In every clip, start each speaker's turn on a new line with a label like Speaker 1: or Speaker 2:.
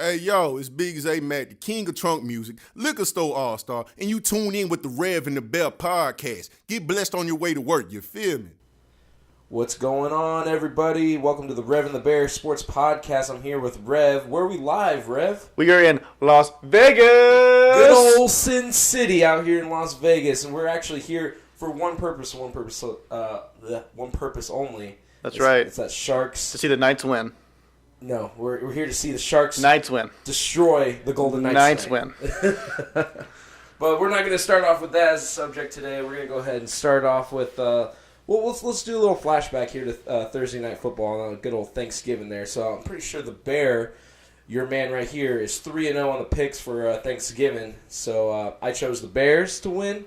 Speaker 1: Hey yo, it's Big Zay Matt, the king of trunk music, liquor store all-star, and you tune in with the Rev and the Bell podcast. Get blessed on your way to work, you feel me?
Speaker 2: What's going on, everybody? Welcome to the Rev and the Bear Sports Podcast. I'm here with Rev. Where are we live, Rev?
Speaker 3: We are in Las Vegas.
Speaker 2: Good old Sin City out here in Las Vegas, and we're actually here for one purpose only.
Speaker 3: That's right.
Speaker 2: It's that Sharks.
Speaker 3: To see the Knights win.
Speaker 2: No, we're here to see the Sharks
Speaker 3: Knights win.
Speaker 2: destroy the Golden Knights.
Speaker 3: Knights win.
Speaker 2: But we're not going to start off with that as a subject today. We're going to go ahead and start off with. Let's do a little flashback here to Thursday Night Football on a good old Thanksgiving there. So I'm pretty sure the Bear, your man right here, is 3-0 on the picks for Thanksgiving. So I chose the Bears to win.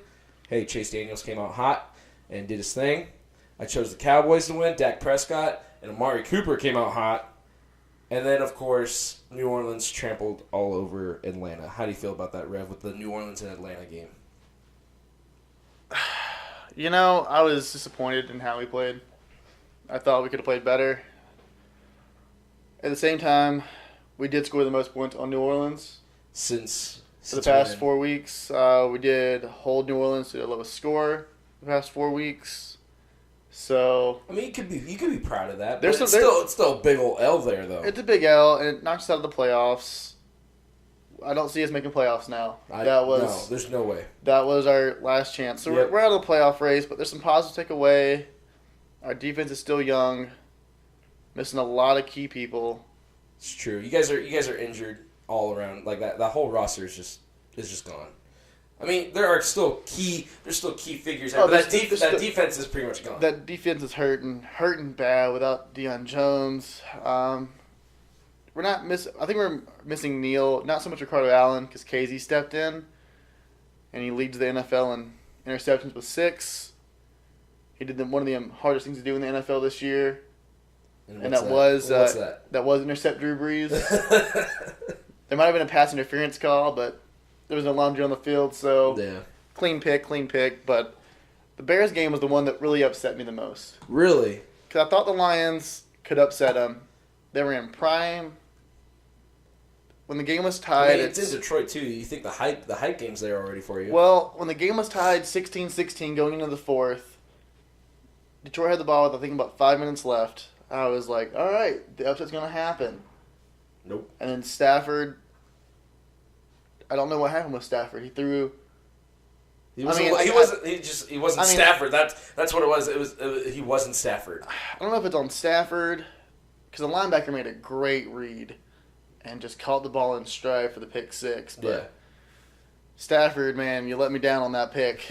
Speaker 2: Hey, Chase Daniels came out hot and did his thing. I chose the Cowboys to win. Dak Prescott and Amari Cooper came out hot. And then, of course, New Orleans trampled all over Atlanta. How do you feel about that, Rev, with the New Orleans and Atlanta game?
Speaker 3: You know, I was disappointed in how we played. I thought we could have played better. At the same time, we did score the most points on New Orleans.
Speaker 2: Since
Speaker 3: For the past 4 weeks, we did hold New Orleans to the lowest score the past 4 weeks. So
Speaker 2: I mean, you could be proud of that.
Speaker 3: There's
Speaker 2: But
Speaker 3: some-
Speaker 2: it's still a big old L there, though.
Speaker 3: it's a big L, and it knocks us out of the playoffs. I don't see us making playoffs now.
Speaker 2: No, there's no way.
Speaker 3: That was our last chance. So
Speaker 2: Yep.
Speaker 3: we're out of the playoff race, but there's some positives to take away. Our defense is still young, missing a lot of key people.
Speaker 2: It's true. You guys are injured all around. Like that whole roster is just gone. I mean, there's still key figures.
Speaker 3: Oh,
Speaker 2: But
Speaker 3: there's
Speaker 2: that defense is pretty much gone.
Speaker 3: That defense is hurting bad without Deion Jones. We're not I think we're missing Neal, not so much Ricardo Allen, because Casey stepped in, and he leads the NFL in interceptions with 6. He did one of the hardest things to do in the NFL this year, and
Speaker 2: what's
Speaker 3: that
Speaker 2: that?
Speaker 3: was intercept Drew Brees. There might have been a pass interference call, but there was no laundry on the field, so
Speaker 2: Yeah.
Speaker 3: clean pick. But the Bears game was the one that really upset me the most.
Speaker 2: Really?
Speaker 3: Because I thought the Lions could upset them. They were in prime. When the game was
Speaker 2: I
Speaker 3: tied,
Speaker 2: mean, it's in Detroit too. You think the hype game's there already for you?
Speaker 3: well, when the game was tied 16-16 going into the fourth, Detroit had the ball with, I think, about 5 minutes left. I was like, all right, the upset's going to happen.
Speaker 2: Nope.
Speaker 3: And then Stafford, I don't know what happened with Stafford. He threw...
Speaker 2: He wasn't
Speaker 3: I mean,
Speaker 2: Stafford. That's what it was. He wasn't Stafford.
Speaker 3: I don't know if it's on Stafford, because the linebacker made a great read and just caught the ball in stride for the pick 6. But
Speaker 2: Yeah.
Speaker 3: Stafford, man, you let me down on that pick.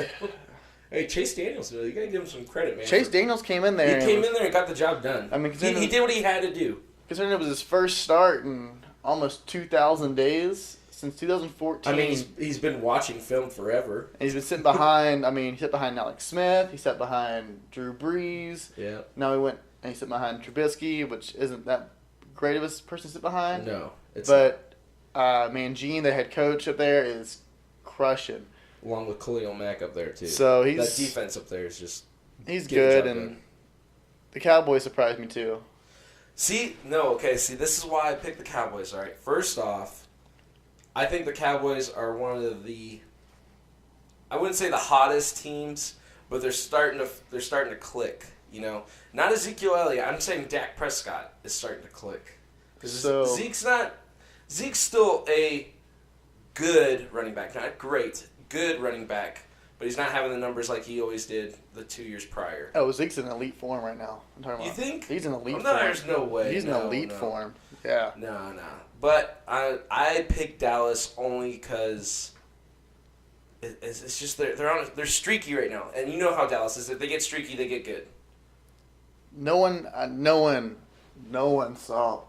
Speaker 2: Hey, Chase Daniels, you gotta give him some credit, man.
Speaker 3: Chase Daniels came in there.
Speaker 2: He came in there and got the job done.
Speaker 3: I mean,
Speaker 2: he did what he had to do.
Speaker 3: Considering it was his first start in almost 2,000 days since 2014.
Speaker 2: I mean, he's been watching film forever.
Speaker 3: And he's been sitting behind. he sat behind Alex Smith. He sat behind Drew Brees.
Speaker 2: Yeah.
Speaker 3: Now he went and he sat behind Trubisky, which isn't that great of a person to sit behind.
Speaker 2: No, it's
Speaker 3: But Mangine, the head coach up there, is crushing.
Speaker 2: along with Khalil Mack up there too.
Speaker 3: So
Speaker 2: that defense up there is just
Speaker 3: he's
Speaker 2: getting the
Speaker 3: good,
Speaker 2: job
Speaker 3: and
Speaker 2: done.
Speaker 3: the Cowboys surprised me too.
Speaker 2: See, this is why I picked the Cowboys. All right, first off, I think the Cowboys are one of the, I wouldn't say the hottest teams, but they're starting to click. You know, not Ezekiel Elliott. I'm saying Dak Prescott is starting to click because Zeke's still a good running back, not great, good running back, but he's not having the numbers like he always did the 2 years prior.
Speaker 3: Oh, Zeke's in elite form right now. I'm talking about.
Speaker 2: You think?
Speaker 3: He's in elite
Speaker 2: No,
Speaker 3: form?
Speaker 2: there's no way.
Speaker 3: He's in elite form. Yeah.
Speaker 2: No. But I picked Dallas only because it's just they're streaky right now, and you know how Dallas is. If they get streaky, they get good.
Speaker 3: No one saw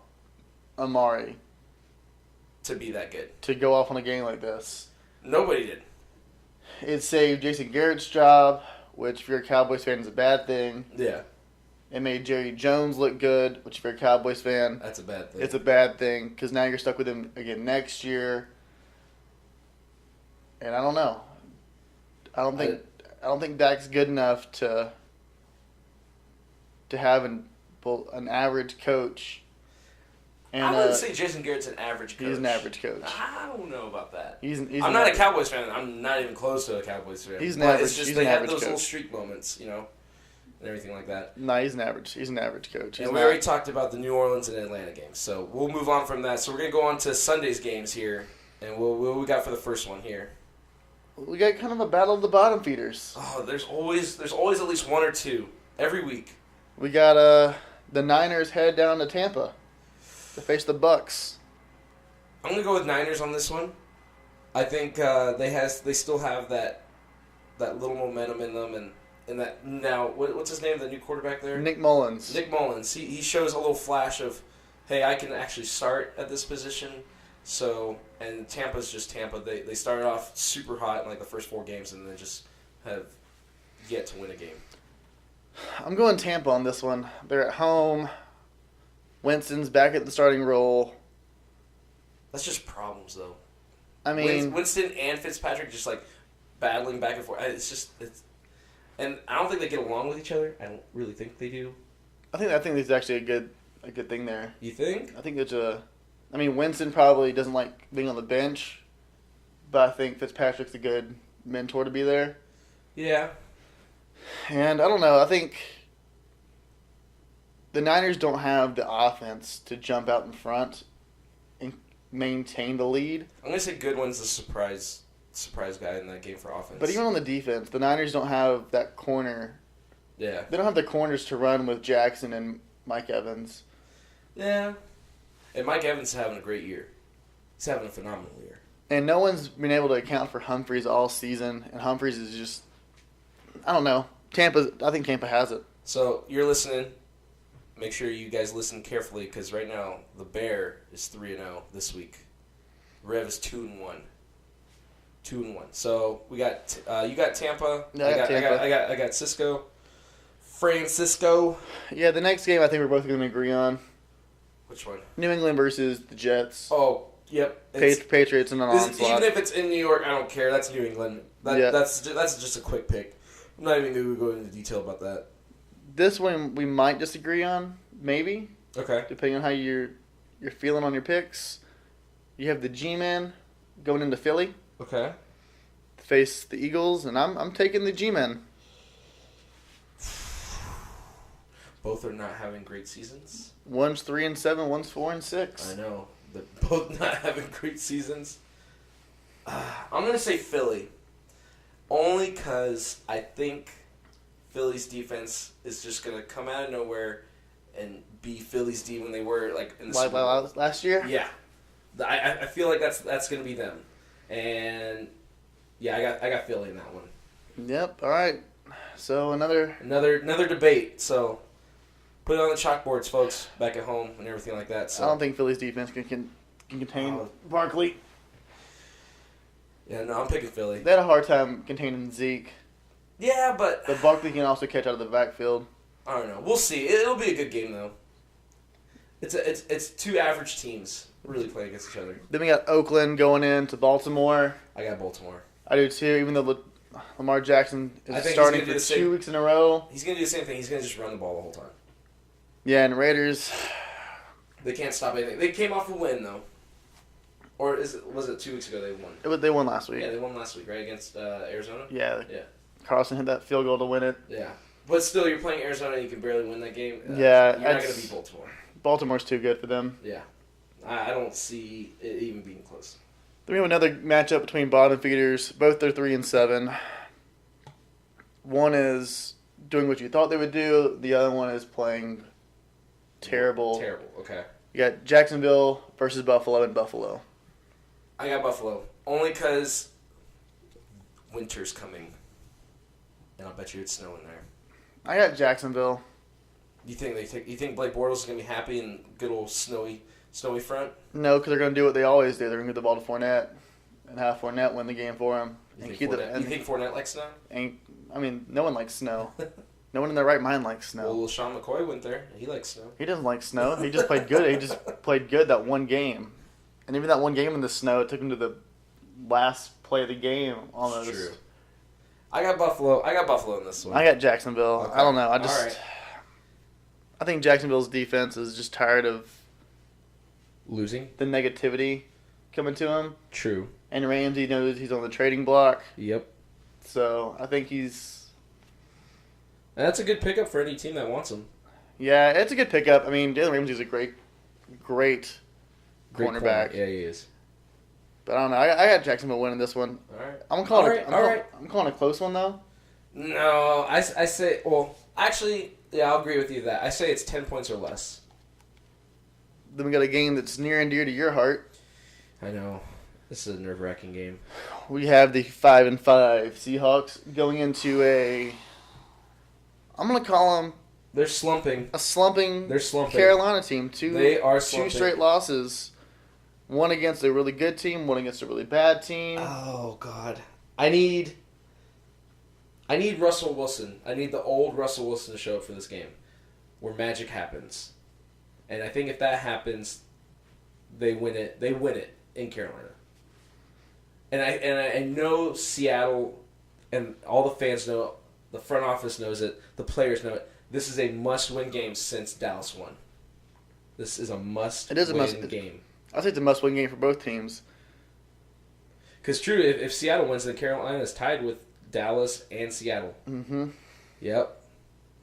Speaker 3: Amari
Speaker 2: To be that good,
Speaker 3: to go off on a game like this.
Speaker 2: nobody did.
Speaker 3: It saved Jason Garrett's job, which if you're a Cowboys fan is a bad thing.
Speaker 2: Yeah,
Speaker 3: It made Jerry Jones look good, which if you're a Cowboys fan,
Speaker 2: that's a bad thing.
Speaker 3: it's a bad thing because now you're stuck with him again next year. And I don't know. I don't think Dak's good enough to have an average coach And
Speaker 2: I wouldn't say Jason Garrett's an average coach.
Speaker 3: he's an average coach.
Speaker 2: I don't know about that.
Speaker 3: I'm
Speaker 2: not a Cowboys fan. I'm not even close to a Cowboys fan.
Speaker 3: He's an
Speaker 2: but
Speaker 3: average.
Speaker 2: It's just
Speaker 3: he's
Speaker 2: they
Speaker 3: an
Speaker 2: have
Speaker 3: average
Speaker 2: those
Speaker 3: coach.
Speaker 2: little streak moments, and everything like that.
Speaker 3: No, he's an average. He's an average coach.
Speaker 2: And we already talked about the New Orleans and Atlanta games, so we'll move on from that. So we're gonna go on to Sunday's games here, and what we got for the first one here.
Speaker 3: We got kind of a battle of the bottom feeders.
Speaker 2: Oh, there's always at least one or two every week.
Speaker 3: We got the Niners head down to Tampa to face the Bucks.
Speaker 2: I'm gonna go with Niners on this one. I think they still have that little momentum in them, and that now what's his name, the new quarterback there?
Speaker 3: Nick Mullins.
Speaker 2: Nick Mullins. He shows a little flash of, hey, I can actually start at this position. So, and Tampa's just Tampa. They started off super hot in like the first 4 games, and then just have yet to win a game.
Speaker 3: I'm going Tampa on this one. They're at home. Winston's back at the starting role.
Speaker 2: That's just problems, though.
Speaker 3: I mean,
Speaker 2: Winston and Fitzpatrick just like battling back and forth. And I don't think they get along with each other. I don't really think they do.
Speaker 3: I think this is actually a good thing there.
Speaker 2: You think?
Speaker 3: I think Winston probably doesn't like being on the bench, but I think Fitzpatrick's a good mentor to be there.
Speaker 2: Yeah.
Speaker 3: And I don't know. I think the Niners don't have the offense to jump out in front and maintain the lead.
Speaker 2: I'm gonna say Goodwin's the surprise guy in that game for offense.
Speaker 3: But even on the defense, the Niners don't have that corner.
Speaker 2: Yeah.
Speaker 3: They don't have the corners to run with Jackson and Mike Evans.
Speaker 2: Yeah. And Mike Evans is having a great year. He's having a phenomenal year.
Speaker 3: And no one's been able to account for Humphreys all season. And Humphreys is just, I don't know. I think Tampa has it.
Speaker 2: So you're listening. Make sure you guys listen carefully because right now the Bear is 3-0 this week. Rev is 2-1. 2-1. So we got you got Tampa.
Speaker 3: Yeah, I got Tampa.
Speaker 2: I got Cisco. Francisco.
Speaker 3: Yeah, the next game I think we're both going to agree on.
Speaker 2: Which one?
Speaker 3: New England versus the Jets.
Speaker 2: Oh, yep.
Speaker 3: Patriots in an onslaught.
Speaker 2: Even if it's in New York, I don't care. That's New England. That's just a quick pick. I'm not even going to go into detail about that.
Speaker 3: This one we might disagree on, maybe.
Speaker 2: Okay.
Speaker 3: Depending on how you're feeling on your picks. You have the G-Men going into Philly
Speaker 2: Okay.
Speaker 3: to face the Eagles, and I'm taking the G-Men.
Speaker 2: Both are not having great seasons.
Speaker 3: One's 3-7, one's 4-6.
Speaker 2: I know. They're both not having great seasons. I'm going to say Philly. Only because I think Philly's defense is just going to come out of nowhere and be Philly's D when they were like in the Super Bowl.
Speaker 3: Last year?
Speaker 2: Yeah. I feel like that's going to be them. And yeah, I got Philly in that one.
Speaker 3: Yep, all right. So another
Speaker 2: debate. So put it on the chalkboards, folks, back at home and everything like that. So
Speaker 3: I don't think Philly's defense can contain Barkley.
Speaker 2: Yeah, no, I'm picking Philly.
Speaker 3: They had a hard time containing Zeke.
Speaker 2: Yeah, but
Speaker 3: Barkley can also catch out of the backfield.
Speaker 2: I don't know. We'll see. It'll be a good game though. It's two average teams really playing against each other.
Speaker 3: Then we got Oakland going into Baltimore.
Speaker 2: I got Baltimore.
Speaker 3: I do too, even though Lamar Jackson
Speaker 2: I
Speaker 3: is
Speaker 2: think
Speaker 3: starting
Speaker 2: he's gonna
Speaker 3: for
Speaker 2: do the
Speaker 3: 2 weeks in a row.
Speaker 2: He's going to do the same thing. He's going to just run the ball the whole time.
Speaker 3: Yeah, and Raiders.
Speaker 2: They can't stop anything. They came off a win though. Or was it 2 weeks ago they won?
Speaker 3: They won last week.
Speaker 2: Yeah, they won last week, right, against Arizona?
Speaker 3: Yeah.
Speaker 2: Yeah.
Speaker 3: Carlson hit that field goal to win it.
Speaker 2: Yeah. But still, you're playing Arizona and you can barely win that game.
Speaker 3: Yeah.
Speaker 2: You're not going to beat Baltimore.
Speaker 3: Baltimore's too good for them.
Speaker 2: Yeah. I don't see it even being close.
Speaker 3: Then we have another matchup between bottom feeders. Both are 3-7. One is doing what you thought they would do. The other one is playing terrible.
Speaker 2: Terrible, okay.
Speaker 3: You got Jacksonville versus Buffalo in Buffalo.
Speaker 2: I got Buffalo. Only because winter's coming. And I'll bet you it's snowing there.
Speaker 3: I got Jacksonville.
Speaker 2: You think Blake Bortles is going to be happy in good old snowy front?
Speaker 3: No, because they're going to do what they always do. They're going to get the ball to Fournette and have Fournette win the game for them.
Speaker 2: You think Fournette likes snow?
Speaker 3: No one likes snow. No one in their right mind likes snow.
Speaker 2: Well, Sean McCoy went there. He likes snow.
Speaker 3: He doesn't like snow. He just played good. He just played good that one game. And even that one game in the snow, it took him to the last play of the game almost.
Speaker 2: True. I got Buffalo in this one.
Speaker 3: I got Jacksonville.
Speaker 2: Okay.
Speaker 3: I don't know.
Speaker 2: All right.
Speaker 3: I think Jacksonville's defense is just tired of
Speaker 2: Losing.
Speaker 3: the negativity coming to him.
Speaker 2: True.
Speaker 3: And Ramsey knows he's on the trading block.
Speaker 2: Yep.
Speaker 3: So I think he's...
Speaker 2: And that's a good pickup for any team that wants him.
Speaker 3: Yeah, it's a good pickup. I mean, Jalen Ramsey's a great
Speaker 2: Great
Speaker 3: cornerback.
Speaker 2: corner. Yeah, he is.
Speaker 3: But I don't know. I got Jacksonville winning this one.
Speaker 2: All right.
Speaker 3: I'm calling
Speaker 2: All
Speaker 3: it.
Speaker 2: right.
Speaker 3: I'm calling a close one though.
Speaker 2: No, I say, well, actually, yeah, I'll agree with you that. I say it's 10 points or less.
Speaker 3: Then we got a game that's near and dear to your heart.
Speaker 2: I know. This is a nerve-wracking game.
Speaker 3: We have the 5-5 Seahawks going into I'm gonna call them
Speaker 2: They're slumping.
Speaker 3: a slumping.
Speaker 2: They're slumping.
Speaker 3: Carolina team.
Speaker 2: They are
Speaker 3: two
Speaker 2: slumping.
Speaker 3: straight losses. One against a really good team. One against a really bad team.
Speaker 2: Oh, God. I need Russell Wilson. I need the old Russell Wilson to show up for this game where magic happens. And I think if that happens, they win it. They win it in Carolina. And I know Seattle and all the fans know it. The front office knows it. The players know it. This is a must-win game since Dallas won. This is a must-win game.
Speaker 3: I think it's a must-win game for both teams.
Speaker 2: Because true, if Seattle wins, then Carolina is tied with Dallas and Seattle.
Speaker 3: Mm-hmm.
Speaker 2: Yep.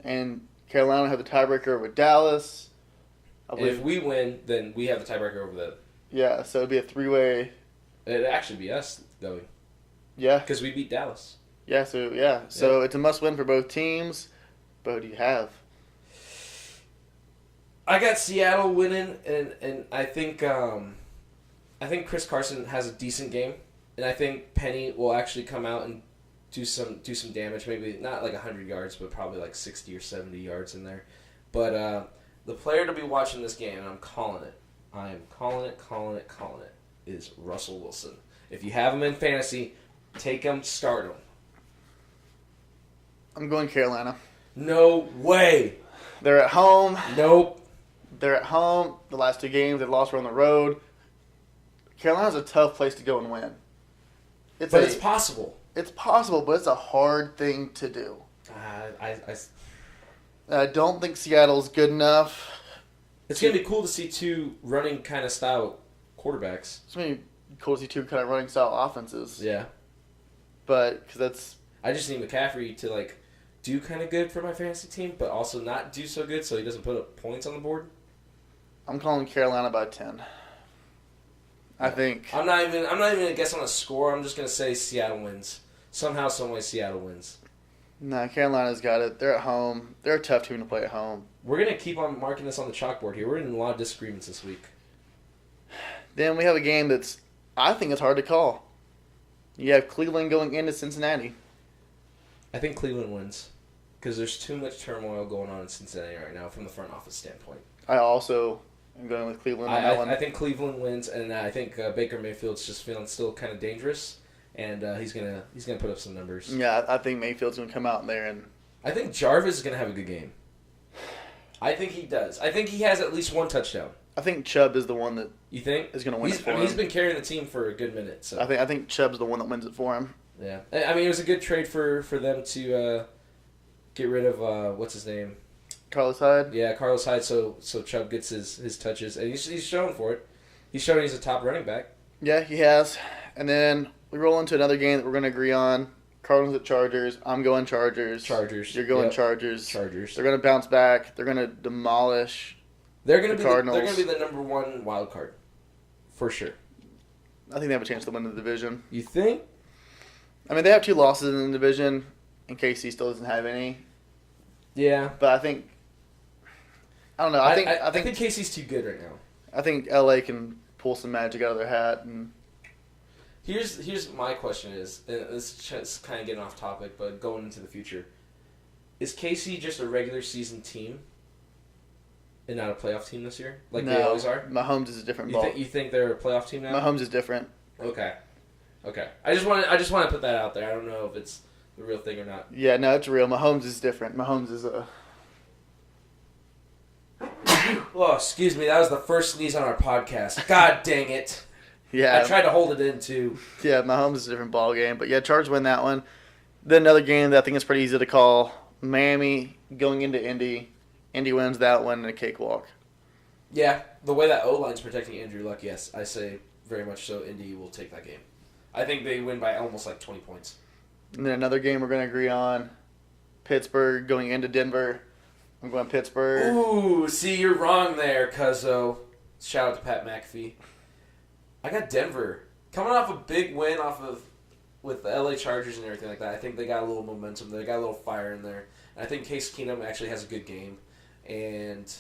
Speaker 3: And Carolina have the tiebreaker with Dallas. I
Speaker 2: And
Speaker 3: believe.
Speaker 2: if we win, then we have the tiebreaker over them.
Speaker 3: Yeah, so it'd be a three-way.
Speaker 2: It'd actually be us going.
Speaker 3: Yeah.
Speaker 2: Because we beat Dallas.
Speaker 3: Yeah. So it's a must-win for both teams. But who do you have?
Speaker 2: I got Seattle winning, and I think Chris Carson has a decent game, and I think Penny will actually come out and do some damage. Maybe not like 100 yards, but probably like 60 or 70 yards in there. But the player to be watching this game, and I'm calling it. I am calling it. Is Russell Wilson. If you have him in fantasy, take him, start him.
Speaker 3: I'm going Carolina.
Speaker 2: No way.
Speaker 3: They're at home.
Speaker 2: Nope.
Speaker 3: They're at home. The last two games they've lost were on the road. Carolina's a tough place to go and win.
Speaker 2: But it's possible.
Speaker 3: It's possible, but it's a hard thing to do. I don't think Seattle's good enough.
Speaker 2: It's going to be cool to see two running kind of style quarterbacks.
Speaker 3: It's going to be cool to see two kind of running style offenses.
Speaker 2: Yeah.
Speaker 3: But, because that's...
Speaker 2: I just need McCaffrey to, like, do kind of good for my fantasy team, but also not do so good so he doesn't put up points on the board.
Speaker 3: I'm calling Carolina by 10. I think...
Speaker 2: I'm not even going to guess on a score. I'm just going to say Seattle wins. Somehow, someway, Seattle wins.
Speaker 3: Nah, Carolina's got it. They're at home. They're a tough team to play at home.
Speaker 2: We're going to keep on marking this on the chalkboard here. We're in a lot of disagreements this week.
Speaker 3: Then we have a game that's... I think it's hard to call. You have Cleveland going into Cincinnati.
Speaker 2: I think Cleveland wins because there's too much turmoil going on in Cincinnati right now from the front office standpoint.
Speaker 3: I also am going with Cleveland on that one.
Speaker 2: I think Cleveland wins, and I think Baker Mayfield's just feeling still kind of dangerous, and he's gonna put up some numbers.
Speaker 3: Yeah, I think Mayfield's going to come out in there and...
Speaker 2: I think Jarvis is gonna have a good game. I think he does. I think he has at least one touchdown.
Speaker 3: I think Chubb is the one that
Speaker 2: You think
Speaker 3: is going to win it for him.
Speaker 2: He's been carrying the team for a good minute. So
Speaker 3: I think Chubb's the one that wins it for him.
Speaker 2: yeah, I mean it was a good trade for them to get rid of what's his name.
Speaker 3: Carlos Hyde?
Speaker 2: Yeah, Carlos Hyde. So Chubb gets his touches, and he's shown for it. He's shown he's a top running back.
Speaker 3: Yeah, he has. And then we roll into another game that we're going to agree on. Cardinals at Chargers. I'm going Chargers.
Speaker 2: Chargers.
Speaker 3: You're going
Speaker 2: Yep.
Speaker 3: Chargers.
Speaker 2: Chargers.
Speaker 3: They're going to bounce back. They're going to demolish.
Speaker 2: They're gonna
Speaker 3: the
Speaker 2: be
Speaker 3: Cardinals.
Speaker 2: they're gonna be the number one wild card, for sure.
Speaker 3: I think they have a chance to win the division.
Speaker 2: You think?
Speaker 3: I mean, they have 2 losses in the division, and KC still doesn't have any.
Speaker 2: Yeah.
Speaker 3: But I think... I don't know. I think
Speaker 2: Casey's too good right now.
Speaker 3: I think LA can pull some magic out of their hat. And
Speaker 2: Here's my question is, and this is just kind of getting off topic, but going into the future, is KC just a regular season team and not a playoff team this year, like they always are?
Speaker 3: Mahomes is a different ball.
Speaker 2: You think they're a playoff team now?
Speaker 3: Mahomes is different.
Speaker 2: Okay. I just want to put that out there. I don't know if it's the real thing or not.
Speaker 3: Yeah, no, it's real. Mahomes is different. Mahomes is a...
Speaker 2: Oh, excuse me. That was the first sneeze on our podcast. God dang it.
Speaker 3: Yeah.
Speaker 2: I tried to hold it in, too.
Speaker 3: Yeah, Mahomes is a different ball game. But yeah, Chargers win that one. Then another game that I think is pretty easy to call. Miami going into Indy. Indy wins that one in a cakewalk.
Speaker 2: Yeah, the way that O-line's protecting Andrew Luck, yes, I say very much so. Indy will take that game. I think they win by almost like 20 points.
Speaker 3: And then another game we're going to agree on, Pittsburgh going into Denver. I'm going Pittsburgh.
Speaker 2: Ooh, see, you're wrong there, cuzzo. Shout out to Pat McAfee. I got Denver. Coming off a big win with the LA Chargers and everything like that, I think they got a little momentum. They got a little fire in there. And I think Case Keenum actually has a good game. And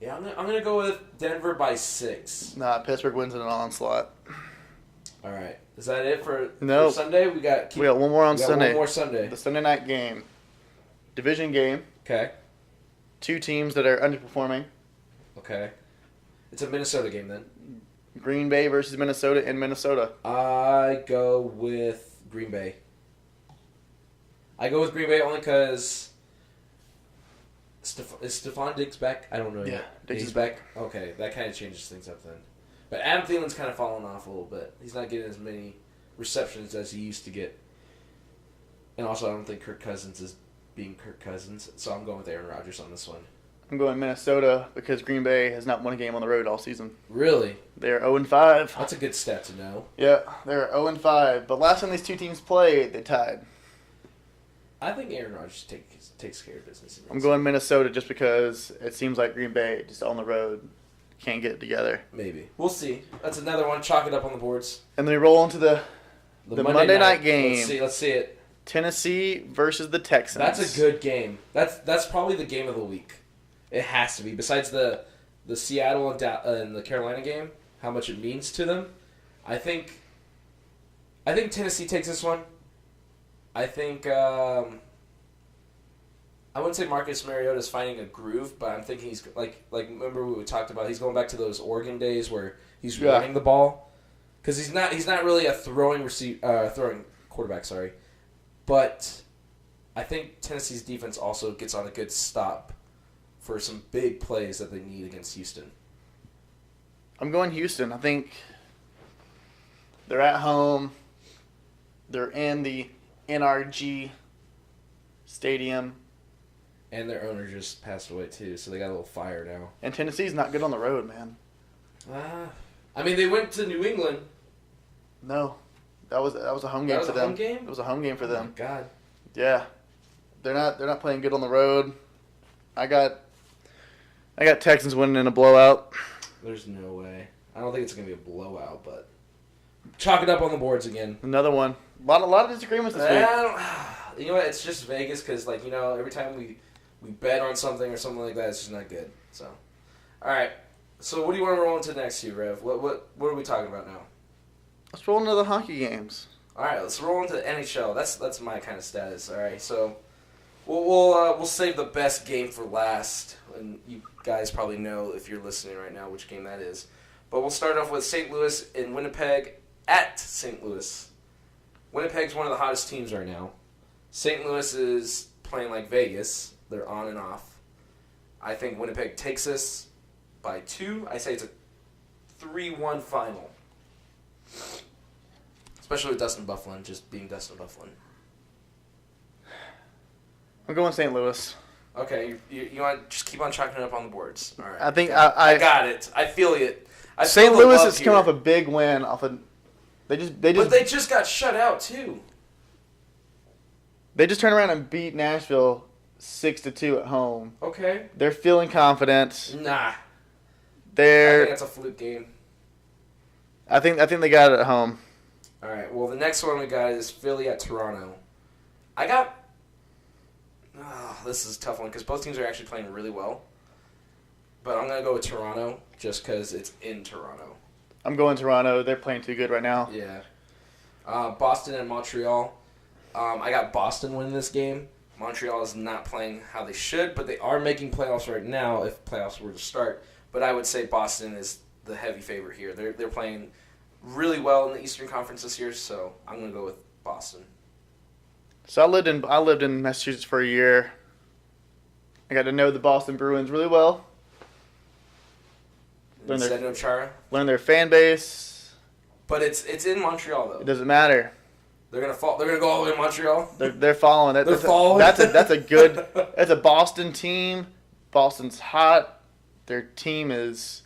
Speaker 2: yeah, I'm gonna go with Denver by 6.
Speaker 3: Nah, Pittsburgh wins in an onslaught.
Speaker 2: All right, is that it for Sunday? We got
Speaker 3: one more on Sunday.
Speaker 2: One more Sunday.
Speaker 3: The Sunday night game, division game.
Speaker 2: Okay.
Speaker 3: 2 teams that are underperforming.
Speaker 2: Okay. It's a Minnesota game then.
Speaker 3: Green Bay versus Minnesota in Minnesota.
Speaker 2: I go with Green Bay. I go with Green Bay only because is Stephon Diggs back? I don't know yet.
Speaker 3: Diggs
Speaker 2: He's
Speaker 3: is
Speaker 2: back. Okay, that kind of changes things up then. But Adam Thielen's kind of fallen off a little bit. He's not getting as many receptions as he used to get. And also, I don't think Kirk Cousins is being Kirk Cousins, so I'm going with Aaron Rodgers on this one.
Speaker 3: I'm going Minnesota because Green Bay has not won a game on the road all season.
Speaker 2: Really?
Speaker 3: They're 0-5.
Speaker 2: That's a good stat to know.
Speaker 3: Yeah, they're 0-5. But last time these 2 teams played, they tied.
Speaker 2: I think Aaron Rodgers takes care of business.
Speaker 3: I'm going Minnesota just because it seems like Green Bay, just on the road, can't get it together.
Speaker 2: Maybe. We'll see. That's another one. Chalk it up on the boards.
Speaker 3: And then we roll into the Monday night game.
Speaker 2: Let's see it.
Speaker 3: Tennessee versus the Texans.
Speaker 2: That's a good game. That's probably the game of the week. It has to be. Besides the Seattle and the Carolina game, how much it means to them. I think Tennessee takes this one. I think I wouldn't say Marcus Mariota's finding a groove, but I'm thinking he's like remember what we talked about. He's going back to those Oregon days where he's running the ball because he's not really a throwing quarterback. Sorry, but I think Tennessee's defense also gets on a good stop for some big plays that they need against Houston.
Speaker 3: I'm going Houston. I think they're at home. They're in the NRG Stadium.
Speaker 2: And their owner just passed away, too, so they got a little fire now.
Speaker 3: And Tennessee's not good on the road, man.
Speaker 2: I mean, they went to New England.
Speaker 3: No. That was a home game for them.
Speaker 2: Home game?
Speaker 3: It was a home game for them.
Speaker 2: Oh, my God.
Speaker 3: Yeah. They're not playing good on the road. I got Texans winning in a blowout.
Speaker 2: There's no way. I don't think it's going to be a blowout, but chalk it up on the boards again.
Speaker 3: Another one. A lot of disagreements this week.
Speaker 2: You know what? It's just Vegas because, every time we bet on something or something like that, it's just not good. So, all right. So, what do you want to roll into next here, Rev? What are we talking about now?
Speaker 3: Let's roll into the hockey games.
Speaker 2: All right, let's roll into the NHL. That's my kind of status. All right, so we'll save the best game for last, and you guys probably know if you're listening right now which game that is. But we'll start off with St. Louis and Winnipeg at St. Louis. Winnipeg's one of the hottest teams right now. St. Louis is playing like Vegas. They're on and off. I think Winnipeg takes this by 2. I say it's a 3-1 final. Especially with Dustin Byfuglien just being Dustin Byfuglien.
Speaker 3: I'm going St. Louis.
Speaker 2: Okay, you want to just keep on chalking it up on the boards. All right.
Speaker 3: I think
Speaker 2: I got it. I feel it.
Speaker 3: St. Louis is coming off a big win But
Speaker 2: they just got shut out too.
Speaker 3: They just turned around and beat Nashville 6-2 at home.
Speaker 2: Okay.
Speaker 3: They're feeling confident.
Speaker 2: Nah. I
Speaker 3: think
Speaker 2: that's a fluke game.
Speaker 3: I think they got it at home.
Speaker 2: All right. Well, the next one we got is Philly at Toronto. This is a tough one because both teams are actually playing really well. But I'm gonna go with Toronto just because it's in Toronto.
Speaker 3: I'm going Toronto. They're playing too good right now.
Speaker 2: Yeah. Boston and Montreal. I got Boston winning this game. Montreal is not playing how they should, but they are making playoffs right now if playoffs were to start. But I would say Boston is the heavy favorite here. They're playing really well in the Eastern Conference this year, so I'm going to go with Boston.
Speaker 3: So I lived in Massachusetts for a year. I got to know the Boston Bruins really well.
Speaker 2: Zdeno Chara.
Speaker 3: Learn their fan base.
Speaker 2: But it's in Montreal though.
Speaker 3: It doesn't matter.
Speaker 2: They're gonna fall. They're gonna go all the way to Montreal.
Speaker 3: They're following that.
Speaker 2: Following.
Speaker 3: That's a good. That's a Boston team. Boston's hot. their team is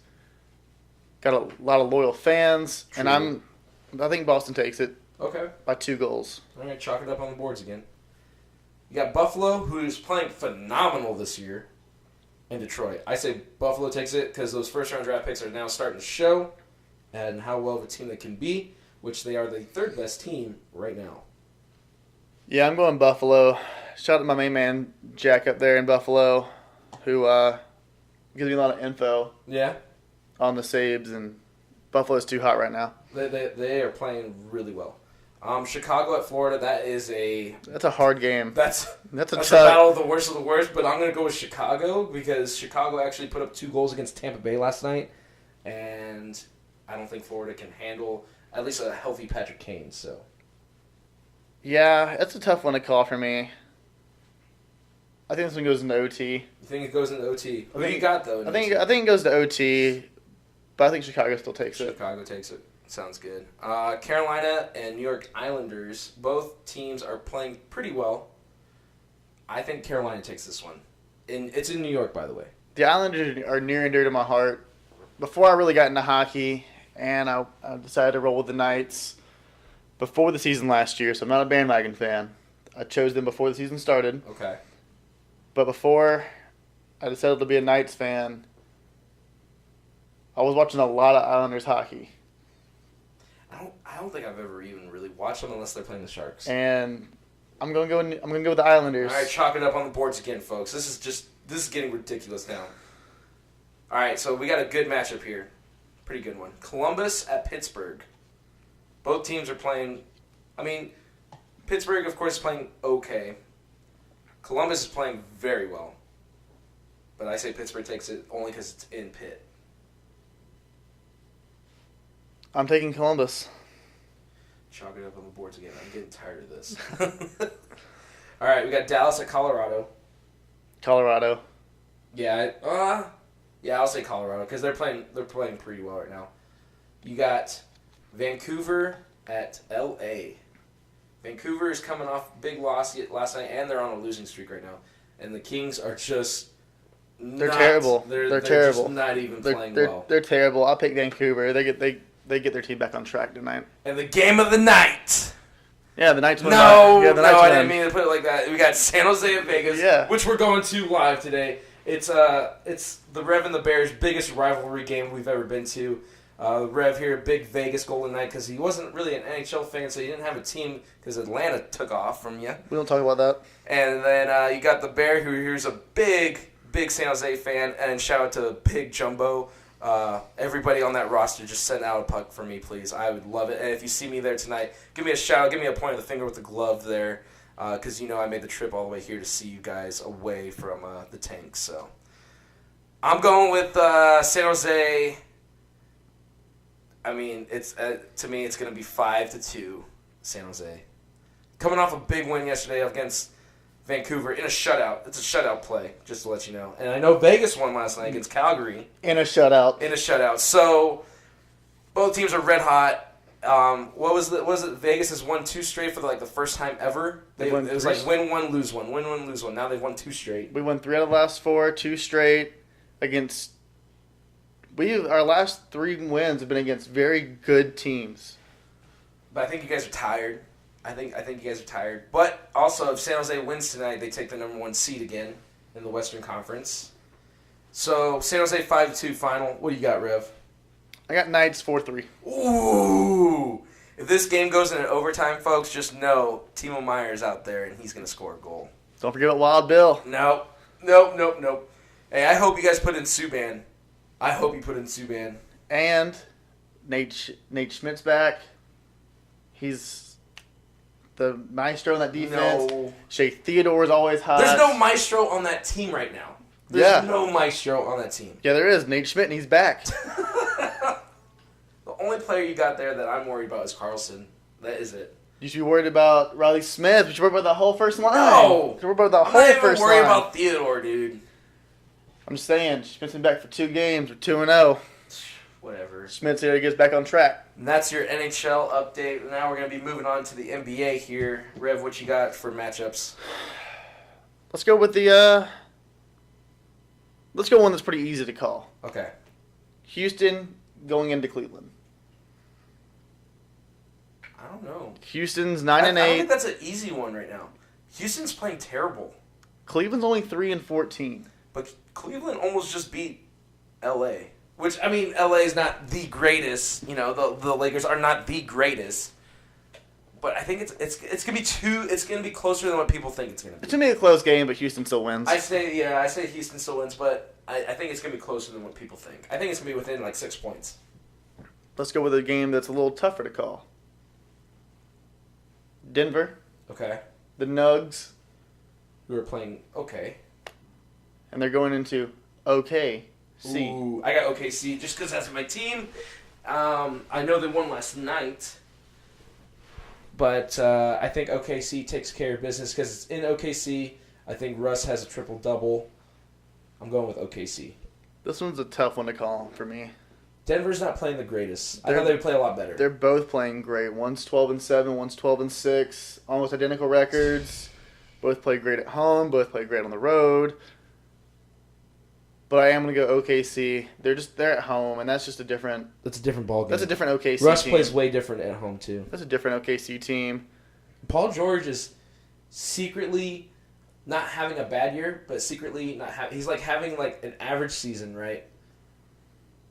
Speaker 3: got a lot of loyal fans,
Speaker 2: True.
Speaker 3: and I think Boston takes it
Speaker 2: Okay.
Speaker 3: by 2 goals.
Speaker 2: All right, chalk it up on the boards again. You got Buffalo, who's playing phenomenal this year, and Detroit. I say Buffalo takes it because those first-round draft picks are now starting to show and how well of a team they can be, which they are the 3rd best team right now.
Speaker 3: Yeah, I'm going Buffalo. Shout out to my main man Jack up there in Buffalo, who gives me a lot of info
Speaker 2: Yeah,
Speaker 3: on the Sabres, and Buffalo's too hot right now.
Speaker 2: they are playing really well. Chicago at Florida, that's
Speaker 3: a hard game.
Speaker 2: that's
Speaker 3: That's a
Speaker 2: a
Speaker 3: tough.
Speaker 2: battle of the worst, but I'm going to go with Chicago because Chicago actually put up 2 goals against Tampa Bay last night, and I don't think Florida can handle at least a healthy Patrick Kane, so.
Speaker 3: Yeah, that's a tough one to call for me. I think this one goes into OT.
Speaker 2: You think it goes into OT? Who do you got, though?
Speaker 3: I think it goes to OT, but I think Chicago still takes it.
Speaker 2: Chicago takes it. Sounds good. Carolina and New York Islanders, both teams are playing pretty well. I think Carolina takes this one. It's in New York, by the way.
Speaker 3: The Islanders are near and dear to my heart. Before I really got into hockey, and I decided to roll with the Knights before the season last year, so I'm not a bandwagon fan. I chose them before the season started.
Speaker 2: Okay.
Speaker 3: But before I decided to be a Knights fan, I was watching a lot of Islanders hockey.
Speaker 2: I don't think I've ever even really watched them unless they're playing the Sharks.
Speaker 3: And I'm gonna go with the Islanders.
Speaker 2: All right, chalk it up on the boards again, folks. This is getting ridiculous now. All right, so we got a good matchup here. Pretty good one. Columbus at Pittsburgh. Both teams are playing. I mean, Pittsburgh, of course, is playing okay. Columbus is playing very well. But I say Pittsburgh takes it only because it's in Pitt.
Speaker 3: I'm taking Columbus.
Speaker 2: Chalk it up on the boards again. I'm getting tired of this. All right, we got Dallas at Colorado.
Speaker 3: Colorado.
Speaker 2: Yeah, I'll say Colorado because they're playing pretty well right now. You got Vancouver at LA. Vancouver is coming off a big loss last night, and they're on a losing streak right now. And the Kings are just
Speaker 3: They're terrible. They're terrible.
Speaker 2: Just not even playing well.
Speaker 3: They're terrible. I'll pick Vancouver. They get their team back on track tonight.
Speaker 2: And the game of the night.
Speaker 3: Yeah, the Knights win.
Speaker 2: No,
Speaker 3: yeah, the Knights
Speaker 2: I
Speaker 3: win.
Speaker 2: didn't mean to put it like that. We got San Jose and Vegas,
Speaker 3: Yeah.
Speaker 2: which we're going to live today. It's the Rev and the Bears' biggest rivalry game we've ever been to. Rev here, big Vegas Golden Knight, because he wasn't really an NHL fan, so he didn't have a team because Atlanta took off from you.
Speaker 3: We don't talk about that.
Speaker 2: And then you got the Bear, who's a big San Jose fan, and shout out to Big Jumbo. Everybody on that roster, just send out a puck for me, please. I would love it. And if you see me there tonight, give me a shout, give me a point of the finger with the glove there, because I made the trip all the way here to see you guys away from the tanks. So I'm going with San Jose. I mean, it's to me, it's going to be 5-2, San Jose. Coming off a big win yesterday against Vancouver in a shutout. It's a shutout play, just to let you know. And I know Vegas won last night against Calgary.
Speaker 3: In a shutout.
Speaker 2: In a shutout. So both teams are red hot. What was it? Vegas has won 2 straight for the first time ever. It was like win one, lose one, win one, lose one. Now they've won 2 straight.
Speaker 3: We won 3 out of the last 4, 2 straight against. Our last 3 wins have been against very good teams.
Speaker 2: But I think you guys are tired. I think you guys are tired. But also, if San Jose wins tonight, they take the number 1 seed again in the Western Conference. So San Jose 5-2 final. What do you got, Rev?
Speaker 3: I got Knights 4-3.
Speaker 2: Ooh! If this game goes into overtime, folks, just know Timo Meyer's out there and he's going to score a goal.
Speaker 3: Don't forget about Wild Bill.
Speaker 2: Nope. Hey, I hope you guys put in Subban. I hope you put in Subban.
Speaker 3: And Nate Schmidt's back. He's the maestro in that defense.
Speaker 2: No.
Speaker 3: Shea Theodore is always hot.
Speaker 2: There's no maestro on that team right now. There's no maestro on that team.
Speaker 3: Yeah, there is. Nate Schmidt, and he's back.
Speaker 2: The only player you got there that I'm worried about is Carlson. That is it.
Speaker 3: You should be worried about Riley Smith. You should worry about the whole first line.
Speaker 2: No!
Speaker 3: You should worry about the
Speaker 2: I'm
Speaker 3: whole
Speaker 2: not even
Speaker 3: first
Speaker 2: worried
Speaker 3: line.
Speaker 2: about Theodore, dude.
Speaker 3: I'm just saying, Schmidt's been back for 2 games. We're 2-0.
Speaker 2: Whatever.
Speaker 3: Schmidt's here. He gets back on track.
Speaker 2: And that's your NHL update. Now we're going to be moving on to the NBA here. Rev, what you got for matchups?
Speaker 3: Let's go with Let's go one that's pretty easy to call.
Speaker 2: Okay.
Speaker 3: Houston going into Cleveland.
Speaker 2: I don't know.
Speaker 3: Houston's
Speaker 2: I
Speaker 3: 9-8.
Speaker 2: don't think that's an easy one right now. Houston's playing terrible.
Speaker 3: Cleveland's only 3-14.
Speaker 2: But Cleveland almost just beat L.A. Which, I mean, L.A. is not the greatest. You know, the Lakers are not the greatest. But I think it's gonna be closer than what people think it's gonna be.
Speaker 3: It's gonna be a close game, but Houston still wins.
Speaker 2: I say Houston still wins, but I think it's gonna be closer than what people think. I think it's gonna be within like 6 points.
Speaker 3: Let's go with a game that's a little tougher to call. Denver,
Speaker 2: Okay.
Speaker 3: the Nugs,
Speaker 2: We were playing okay.
Speaker 3: and they're going into OKC.
Speaker 2: Ooh, I got OKC just because that's my team. I know they won last night. But I think OKC takes care of business because it's in OKC. I think Russ has a triple-double. I'm going with OKC.
Speaker 3: This one's a tough one to call for me.
Speaker 2: Denver's not playing the greatest. I
Speaker 3: They're-
Speaker 2: thought they would play a lot better.
Speaker 3: They're both playing great. One's 12-7, one's 12-6, almost identical records. Both play great at home, both play great on the road. But I am gonna go OKC. They're at home, and that's just a different.
Speaker 2: That's a different ballgame.
Speaker 3: That's a different OKC
Speaker 2: Russ
Speaker 3: team.
Speaker 2: plays way different at home, too.
Speaker 3: That's a different OKC team.
Speaker 2: Paul George is secretly not having a bad year, but secretly not he's like having like an average season, right?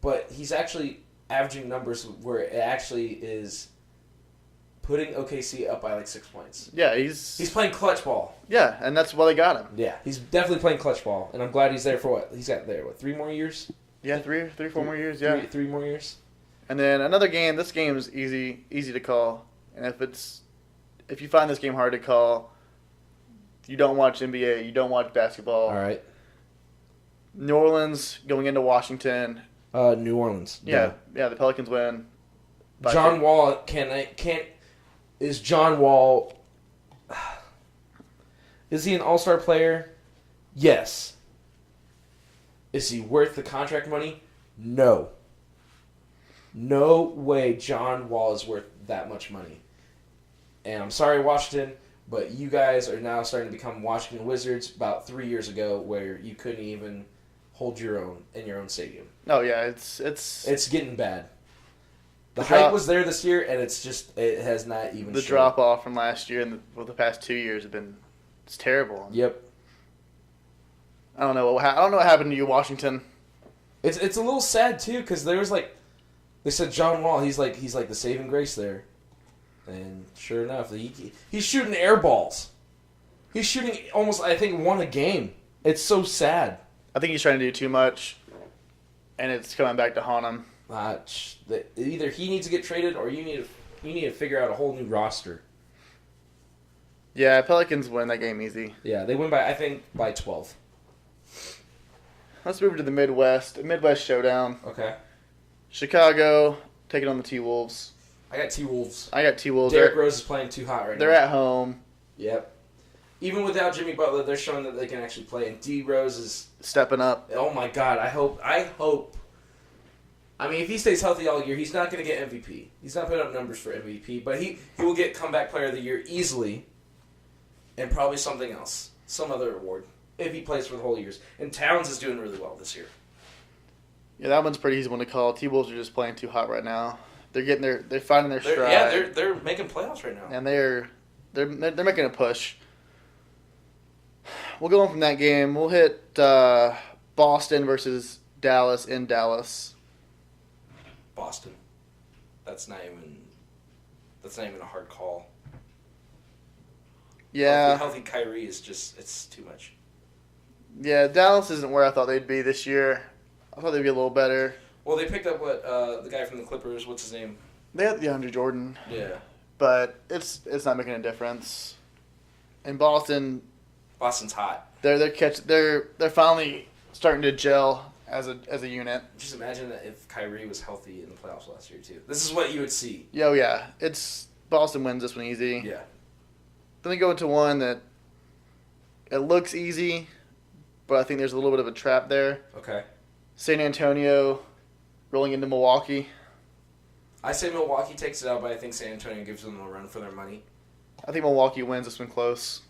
Speaker 2: But he's actually averaging numbers where it actually is putting OKC up by like 6 points.
Speaker 3: Yeah,
Speaker 2: He's playing clutch ball.
Speaker 3: yeah, and that's why they got him.
Speaker 2: Yeah, he's definitely playing clutch ball, and I'm glad he's there for what he's got there. What 3 more years?
Speaker 3: Yeah, three, 4 more years. Yeah,
Speaker 2: Three more years.
Speaker 3: and then another game. This game is easy to call, and if you find this game hard to call, you don't watch NBA, you don't watch basketball.
Speaker 2: All right.
Speaker 3: New Orleans going into Washington.
Speaker 2: New Orleans.
Speaker 3: Yeah, the Pelicans win. by
Speaker 2: John
Speaker 3: 3.
Speaker 2: Wall is John Wall? Is he an all-star player? Yes. Is he worth the contract money? No. No way John Wall is worth that much money. And I'm sorry, Washington, but you guys are now starting to become Washington Wizards about 3 years ago where you couldn't even hold your own in your own stadium.
Speaker 3: Oh yeah, it's
Speaker 2: It's getting bad. The
Speaker 3: drop-
Speaker 2: hype was there this year, and it has not even
Speaker 3: the
Speaker 2: shown.
Speaker 3: drop off from last year and the past 2 years it's terrible.
Speaker 2: Yep.
Speaker 3: I don't know what happened to you, Washington.
Speaker 2: It's a little sad too because there was like they said John Wall he's like the saving grace there, and sure enough he's shooting air balls. He's shooting almost I think 1 a game. It's so sad.
Speaker 3: I think he's trying to do too much, and it's coming back to haunt him.
Speaker 2: Either he needs to get traded or you need to figure out a whole new roster.
Speaker 3: Yeah, Pelicans win that game easy.
Speaker 2: Yeah, they win by 12.
Speaker 3: Let's move to the Midwest. Midwest showdown.
Speaker 2: Okay,
Speaker 3: Chicago taking on the T-Wolves.
Speaker 2: I got T-Wolves.
Speaker 3: I got T-Wolves.
Speaker 2: Derrick Rose is playing too hot right
Speaker 3: They're
Speaker 2: now.
Speaker 3: at home,
Speaker 2: Yep. Even without Jimmy Butler, they're showing that they can actually play. And D Rose is,
Speaker 3: stepping up.
Speaker 2: oh my God, I hope. I mean, if he stays healthy all year, he's not going to get MVP. He's not putting up numbers for MVP, but he will get comeback player of the year easily, and probably something else, some other award, if he plays for the whole years. And Towns is doing really well this year.
Speaker 3: Yeah, that one's pretty easy one to call. T-Wolves are just playing too hot right now. They're finding their stride.
Speaker 2: Yeah, they're making playoffs right now.
Speaker 3: And they're making a push. We'll go on from that game. We'll hit Boston versus Dallas in Dallas.
Speaker 2: Boston. That's not even a hard call.
Speaker 3: Yeah,
Speaker 2: Healthy Kyrie is it's too much.
Speaker 3: yeah. Dallas isn't where I thought they'd be this year. I thought they'd be a little better.
Speaker 2: Well, they picked up the guy from the Clippers. What's his name?
Speaker 3: They had DeAndre Jordan,
Speaker 2: Yeah.
Speaker 3: but it's not making a difference. In Boston,
Speaker 2: Boston's hot.
Speaker 3: they're finally starting to gel as a unit.
Speaker 2: Just imagine that if Kyrie was healthy in the playoffs last year too. This is what you would see.
Speaker 3: Yo, yeah. It's Boston wins this one easy.
Speaker 2: Yeah.
Speaker 3: Then we go into one that it looks easy, but I think there's a little bit of a trap there.
Speaker 2: Okay.
Speaker 3: San Antonio rolling into Milwaukee.
Speaker 2: I say Milwaukee takes it out, but I think San Antonio gives them a run for their money.
Speaker 3: I think Milwaukee wins this one close.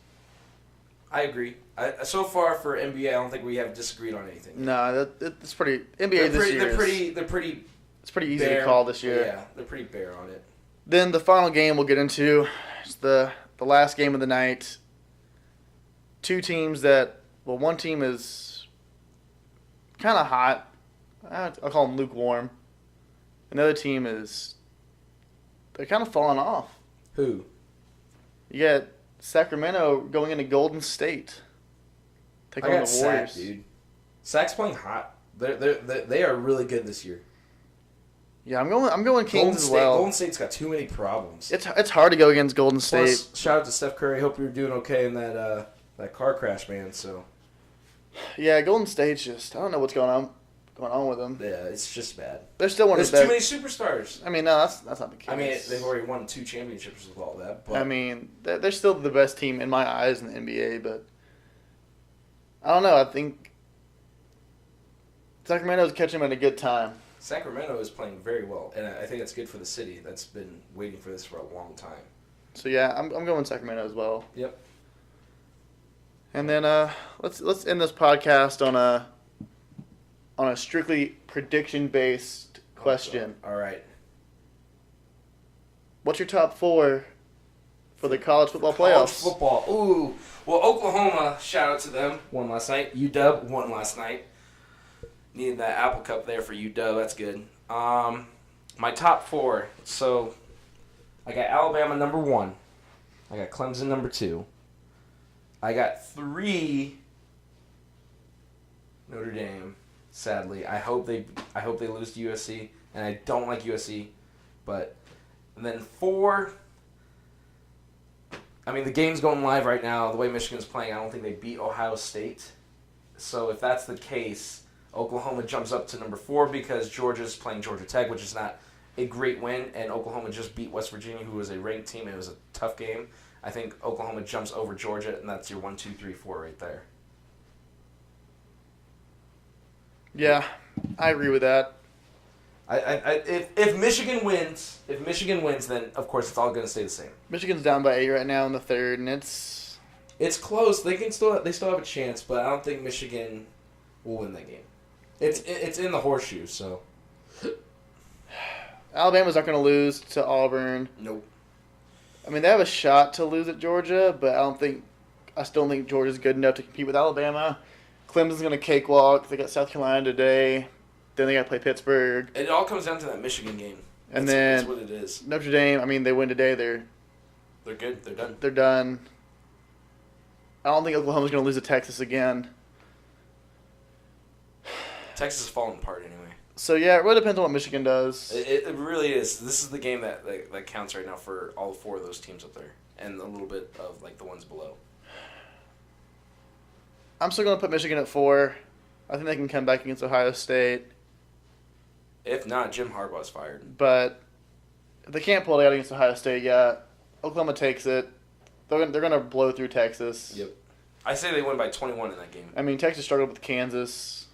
Speaker 2: I agree. So far for NBA, I don't think we have disagreed on anything.
Speaker 3: No, it's pretty. NBA this year.
Speaker 2: They're pretty.
Speaker 3: It's pretty easy to call this year.
Speaker 2: Yeah, they're pretty bare on it.
Speaker 3: Then the final game we'll get into is the last game of the night. Two teams that, well, one team is kind of hot. I'll call them lukewarm. Another team they're kind of falling off.
Speaker 2: Who?
Speaker 3: You got Sacramento going into Golden State. Take on the Warriors.
Speaker 2: Sac, dude. Sac's playing hot. They are really good this year.
Speaker 3: Yeah, I'm going Kings as well.
Speaker 2: Golden State's got too many problems.
Speaker 3: It's hard to go against Golden State.
Speaker 2: Plus, shout out to Steph Curry. Hope you're doing okay in that car crash, man. So
Speaker 3: yeah, Golden State's just, I don't know what's going on with them.
Speaker 2: yeah, it's just bad.
Speaker 3: They're still one of the
Speaker 2: There's too many superstars.
Speaker 3: I mean, no, that's not the case.
Speaker 2: I mean, they've already won 2 championships with all that. But
Speaker 3: I mean, they're still the best team in my eyes in the NBA, but I don't know. I think Sacramento's catching them at a good time.
Speaker 2: Sacramento is playing very well, and I think it's good for the city that's been waiting for this for a long time.
Speaker 3: So yeah, I'm going Sacramento as well.
Speaker 2: Yep.
Speaker 3: And then let's end this podcast on a strictly prediction based question.
Speaker 2: All right.
Speaker 3: What's your top 4 for the college football
Speaker 2: College
Speaker 3: playoffs?
Speaker 2: football. Ooh. Well, Oklahoma, shout out to them. Won last night. UW won last night. Needed that Apple Cup there for UW. That's good. My top 4. So, I got Alabama number 1. I got Clemson number 2. I got 3 Notre Dame. Sadly, I hope they lose to USC, and I don't like USC. But and then 4. I mean, the game's going live right now. The way Michigan's playing, I don't think they beat Ohio State. So if that's the case, Oklahoma jumps up to number 4 because Georgia's playing Georgia Tech, which is not a great win, and Oklahoma just beat West Virginia, who was a ranked team, and it was a tough game. I think Oklahoma jumps over Georgia, and that's your 1, 2, 3, 4 right there.
Speaker 3: Yeah, I agree with that.
Speaker 2: If Michigan wins, then of course it's all going to stay the same.
Speaker 3: Michigan's down by 8 right now in the third, and it's
Speaker 2: close. They still have a chance, but I don't think Michigan will win that game. It's in the horseshoe, so.
Speaker 3: Alabama's not going to lose to Auburn.
Speaker 2: Nope.
Speaker 3: I mean, they have a shot to lose at Georgia, but I still don't think Georgia's good enough to compete with Alabama. Clemson's going to cakewalk. They got South Carolina today. Then they got to play Pittsburgh.
Speaker 2: It all comes down to that Michigan game.
Speaker 3: That's
Speaker 2: what it is.
Speaker 3: Notre Dame, I mean, they win today. They're
Speaker 2: good. They're done.
Speaker 3: They're done. I don't think Oklahoma's going to lose to Texas again.
Speaker 2: Texas is falling apart anyway.
Speaker 3: So, yeah, it really depends on what Michigan does.
Speaker 2: It really is. This is the game that counts right now for all 4 of those teams up there, and a little bit of like the ones below.
Speaker 3: I'm still going to put Michigan at 4. I think they can come back against Ohio State.
Speaker 2: If not, Jim Harbaugh's fired.
Speaker 3: But if they can't pull it out against Ohio State, yeah, Oklahoma takes it. They're going to blow through Texas.
Speaker 2: Yep. I say they win by 21 in that game.
Speaker 3: I mean, Texas struggled with Kansas.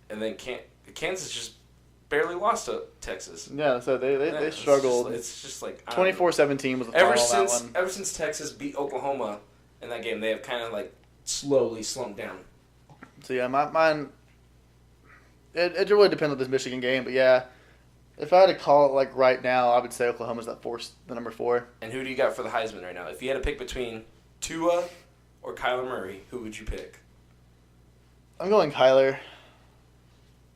Speaker 2: And then Kansas just barely lost to Texas.
Speaker 3: Yeah, so they struggled.
Speaker 2: It's just like
Speaker 3: 24-17 was the final on that one.
Speaker 2: Ever since Texas beat Oklahoma in that game, they have kind of like slowly slumped down.
Speaker 3: So yeah, mine. It really depends on this Michigan game, but yeah, if I had to call it like right now, I would say Oklahoma's the number 4.
Speaker 2: And who do you got for the Heisman right now? If you had to pick between Tua or Kyler Murray, who would you pick?
Speaker 3: I'm going Kyler.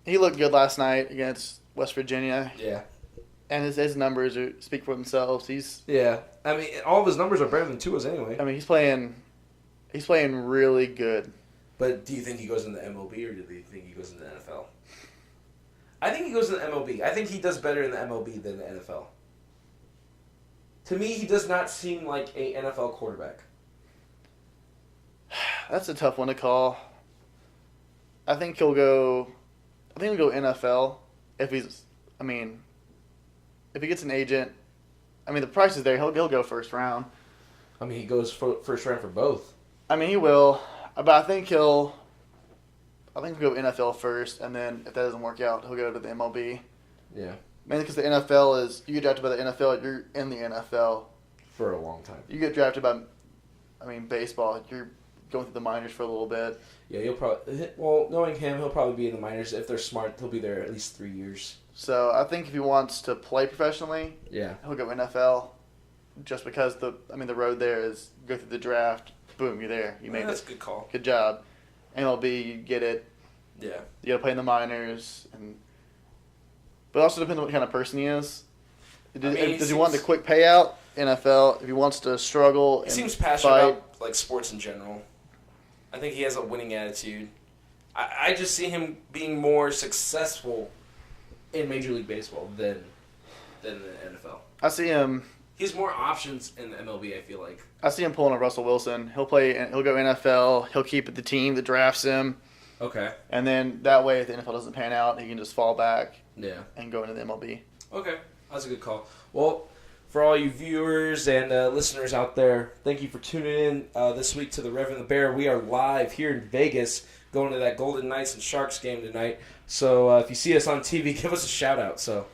Speaker 3: He looked good last night against West Virginia.
Speaker 2: Yeah.
Speaker 3: And his numbers speak for themselves.
Speaker 2: Yeah. I mean, all of his numbers are better than Tua's anyway.
Speaker 3: I mean, he's playing really good.
Speaker 2: But do you think he goes in the MLB or do you think he goes in the NFL? I think he goes in the MLB. I think he does better in the MLB than the NFL. To me, he does not seem like a NFL quarterback.
Speaker 3: That's a tough one to call. I think he'll go NFL if he gets an agent. I mean, the price is there. He'll go first round.
Speaker 2: I mean, he goes first round for both.
Speaker 3: I mean, he will, but I think he'll go NFL first, and then if that doesn't work out, he'll go to the MLB.
Speaker 2: Yeah.
Speaker 3: Mainly because the NFL you get drafted by the NFL, you're in the NFL
Speaker 2: For a long time.
Speaker 3: You get drafted by I mean, baseball, you're going through the minors for a little bit.
Speaker 2: Yeah, he'll probably. Well, knowing him, he'll probably be in the minors. If they're smart, he'll be there at least 3 years.
Speaker 3: So I think if he wants to play professionally,
Speaker 2: Yeah.
Speaker 3: he'll go NFL. Just because the road there is go through the draft, boom, you're there. You made
Speaker 2: That's
Speaker 3: it.
Speaker 2: a good call.
Speaker 3: Good job. MLB, you get it.
Speaker 2: Yeah.
Speaker 3: You got to play in the minors, but it also depends on what kind of person he is. Does he want the quick payout? NFL. If he wants to struggle,
Speaker 2: He
Speaker 3: and
Speaker 2: seems passionate
Speaker 3: fight,
Speaker 2: about like sports in general. I think he has a winning attitude. I just see him being more successful in Major League Baseball than the NFL.
Speaker 3: I see him.
Speaker 2: He has more options in the MLB, I feel like.
Speaker 3: I see him pulling a Russell Wilson. He'll play. He'll go NFL. He'll keep the team that drafts him,
Speaker 2: Okay.
Speaker 3: and then that way, if the NFL doesn't pan out, he can just fall back
Speaker 2: Yeah.
Speaker 3: and go into the MLB.
Speaker 2: Okay. That's a good call. Well, for all you viewers and listeners out there, thank you for tuning in this week to the Rev and the Bear. We are live here in Vegas going to that Golden Knights and Sharks game tonight. So if you see us on TV, give us a shout out. So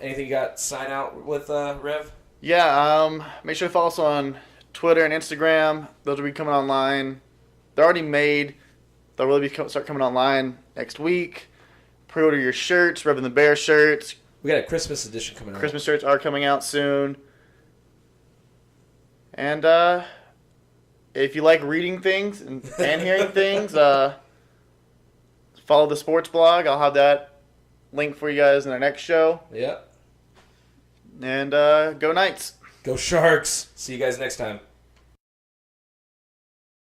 Speaker 2: anything you got to sign out with, Rev?
Speaker 3: Yeah. Make sure to follow us on Twitter and Instagram. Those will be coming online. They're already made. They'll really start coming online next week. Pre-order your shirts, Rev and the Bear shirts.
Speaker 2: We got a Christmas edition coming out.
Speaker 3: Christmas shirts are coming out soon. And if you like reading things and hearing things, follow the sports blog. I'll have that link for you guys in our next show.
Speaker 2: Yeah.
Speaker 3: And go Knights.
Speaker 2: Go Sharks. See you guys next time.